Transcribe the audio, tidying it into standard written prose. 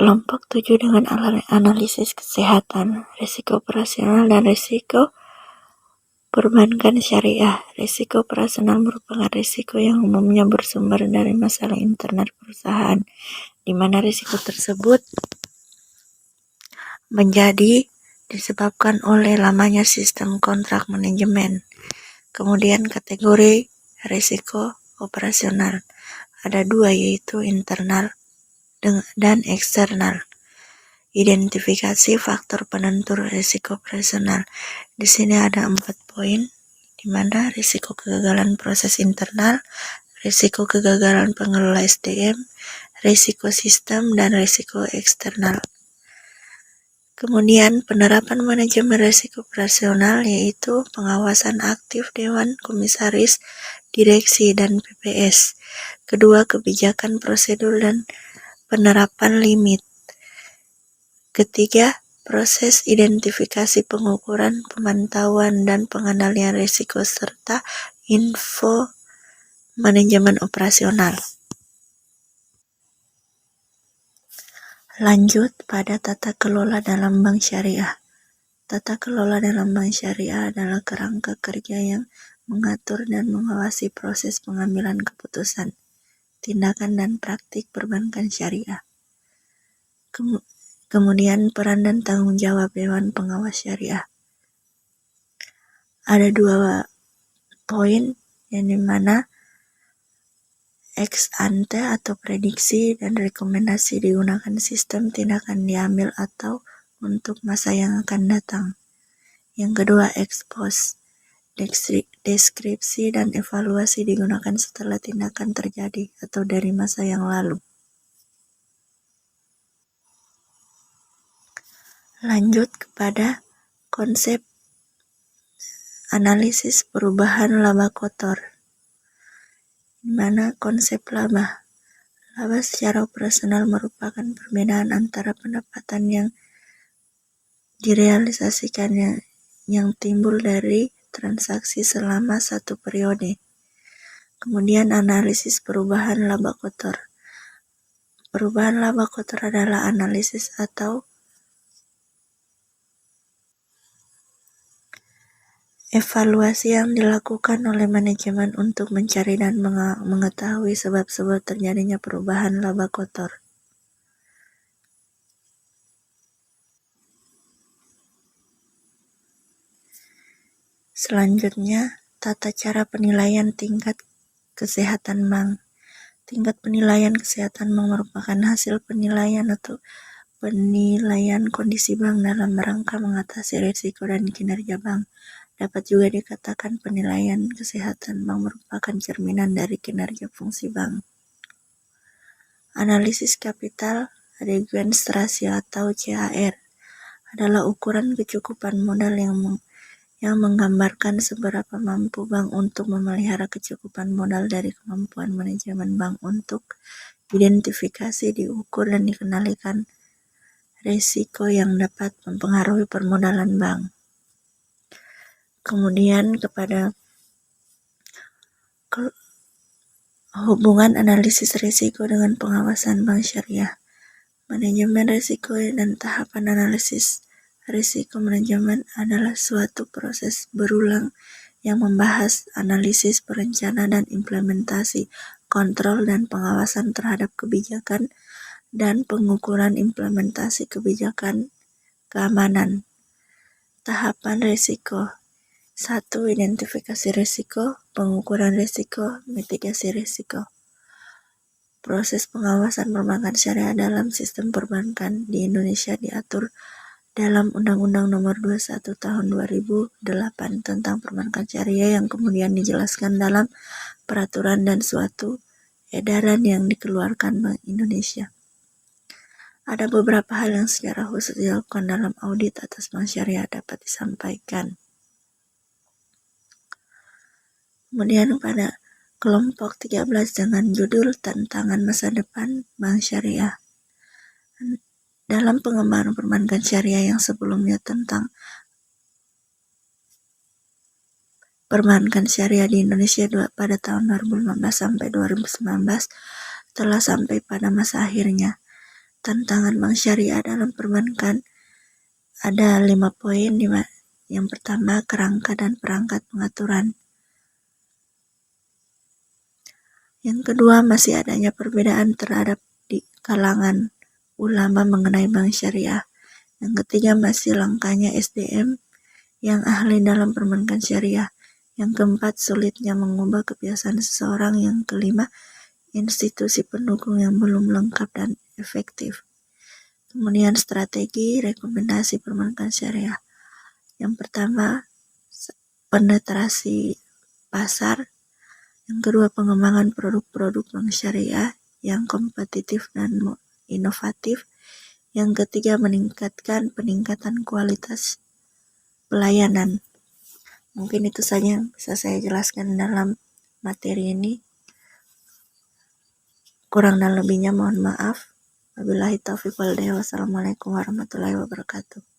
Kelompok 7 dengan analisis kesehatan, risiko operasional, dan risiko perbankan syariah. Risiko operasional merupakan risiko yang umumnya bersumber dari masalah internal perusahaan, di mana risiko tersebut menjadi disebabkan oleh lamanya sistem kontrak manajemen. Kemudian kategori risiko operasional ada dua, yaitu internal dan eksternal. Identifikasi faktor penentu risiko operasional. Di sini ada 4 poin, di mana risiko kegagalan proses internal, risiko kegagalan pengelola SDM, risiko sistem, dan risiko eksternal. Kemudian penerapan manajemen risiko operasional, yaitu pengawasan aktif Dewan Komisaris, Direksi, dan PPS. Kedua, kebijakan prosedur dan penerapan limit. Ketiga, proses identifikasi, pengukuran, pemantauan, dan pengendalian risiko, serta info manajemen operasional. Lanjut pada tata kelola dalam bank syariah. Tata kelola dalam bank syariah adalah kerangka kerja yang mengatur dan mengawasi proses pengambilan keputusan, tindakan, dan praktik perbankan syariah. Kemudian peran dan tanggung jawab Dewan Pengawas Syariah. Ada 2 poin, yang dimana ex ante atau prediksi dan rekomendasi digunakan sistem tindakan diambil atau untuk masa yang akan datang. Yang kedua, ex post, deskripsi dan evaluasi digunakan setelah tindakan terjadi atau dari masa yang lalu. Lanjut kepada konsep analisis perubahan laba kotor, di mana konsep laba secara operasional merupakan perbedaan antara pendapatan yang direalisasikan yang timbul dari transaksi selama satu periode. Kemudian analisis perubahan laba kotor. Perubahan laba kotor adalah analisis atau evaluasi yang dilakukan oleh manajemen untuk mencari dan mengetahui sebab-sebab terjadinya perubahan laba kotor. Selanjutnya, tata cara penilaian tingkat kesehatan bank. Tingkat penilaian kesehatan bank merupakan hasil penilaian atau penilaian kondisi bank dalam rangka mengatasi risiko dan kinerja bank. Dapat juga dikatakan penilaian kesehatan bank merupakan cerminan dari kinerja fungsi bank. Analisis capital adequacy ratio atau CAR adalah ukuran kecukupan modal yang menggambarkan seberapa mampu bank untuk memelihara kecukupan modal dari kemampuan manajemen bank untuk identifikasi, diukur, dan dikendalikan risiko yang dapat mempengaruhi permodalan bank. Kemudian kepada hubungan analisis risiko dengan pengawasan bank syariah. Manajemen risiko dan tahapan analisis risiko manajemen adalah suatu proses berulang yang membahas analisis, perencanaan, dan implementasi, kontrol dan pengawasan terhadap kebijakan, dan pengukuran implementasi kebijakan keamanan. Tahapan risiko. 1. Identifikasi risiko, pengukuran risiko, mitigasi risiko. Proses pengawasan perbankan syariah dalam sistem perbankan di Indonesia diatur dalam Undang-Undang Nomor 21 Tahun 2008 tentang perbankan syariah yang kemudian dijelaskan dalam peraturan dan suatu edaran yang dikeluarkan Bank Indonesia. Ada beberapa hal yang secara khusus dilakukan dalam audit atas bank syariah dapat disampaikan. Kemudian pada kelompok 13 dengan judul Tantangan Masa Depan Bank Syariah. Dalam pengembangan perbankan syariah yang sebelumnya tentang perbankan syariah di Indonesia pada tahun 2015 sampai 2019 telah sampai pada masa akhirnya. tantangan bank syariah dalam perbankan ada 5 poin. Yang pertama, kerangka dan perangkat pengaturan. Yang kedua, masih adanya perbedaan terhadap di kalangan ulama mengenai bank syariah. Yang ketiga, masih langkanya SDM yang ahli dalam perbankan syariah. Yang keempat, sulitnya mengubah kebiasaan seseorang. Yang kelima, institusi pendukung yang belum lengkap dan efektif. Kemudian strategi rekomendasi perbankan syariah. Yang pertama, penetrasi pasar. Yang kedua, pengembangan produk-produk bank syariah yang kompetitif dan inovatif. Yang ketiga, peningkatan kualitas pelayanan. Mungkin itu saja yang bisa saya jelaskan dalam materi ini. Kurang dan lebihnya mohon maaf. Wabillahi taufiq wal hidayah. Wassalamualaikum warahmatullahi wabarakatuh.